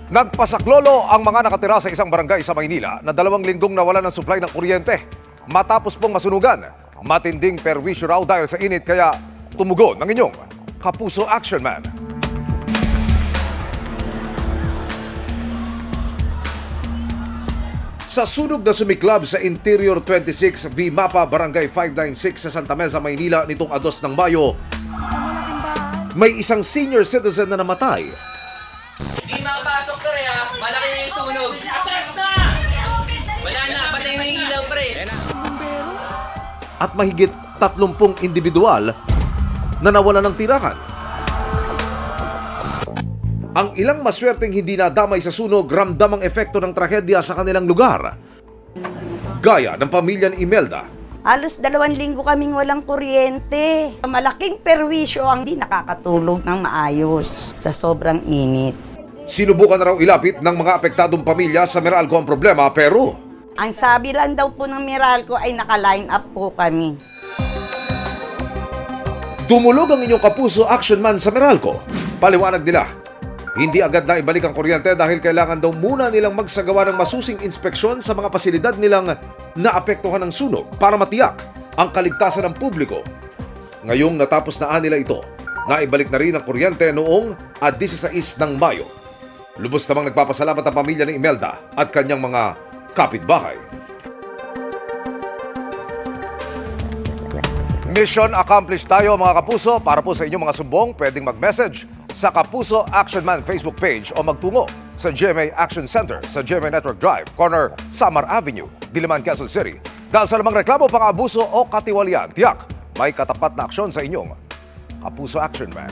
Nagpasaklolo ang mga nakatira sa isang barangay sa Maynila na 2 linggong nawalan ng supply ng kuryente. Matapos pong masunugan, matinding perwisyo raw dahil sa init kaya tumugon ng inyong Kapuso Action Man. Sa sunog na sumiklab sa Interior 26 V Mapa Barangay 596 sa Santa Mesa, Maynila nitong 2 ng Mayo, may isang senior citizen na namatay. Hindi makapasok pre ha, malaki na yung sunog. Atras na! Wala na, patay na yung ilaw pre. At mahigit 30 individual na nawala ng tirahan. Ang ilang maswerteng hindi nadamay sa sunog ramdam ang epekto ng trahedya sa kanilang lugar. Gaya ng pamilya ni Imelda. Halos 2 linggo kaming walang kuryente. Malaking perwisyo ang di nakakatulog ng maayos sa sobrang init. Sinubukan na raw ilapit ng mga apektadong pamilya sa Meralco ang problema pero Ang sabi lang daw po ng Meralco ay naka-line up po kami. dumulog ang inyong Kapuso Action Man sa Meralco. Paliwanag nila, hindi agad na ibalik ang kuryente dahil kailangan daw muna nilang magsagawa ng masusing inspeksyon sa mga pasilidad nilang naapektuhan ng sunog para matiyak ang kaligtasan ng publiko. Ngayong natapos na nila ito, naibalik na rin ang kuryente noong 16 ng Mayo. Lubos namang nagpapasalamat ang pamilya ni Imelda at kanyang mga kapitbahay. Mission accomplished tayo mga kapuso. Para po sa inyong mga sumbong, pwedeng mag-message sa Kapuso Action Man Facebook page o magtungo sa GMA Action Center sa GMA Network Drive, corner Samar Avenue, Diliman, Quezon City. Dahil sa lamang reklamo, pang-abuso o katiwalian, tiyak may katapat na aksyon sa inyong Kapuso Action Man.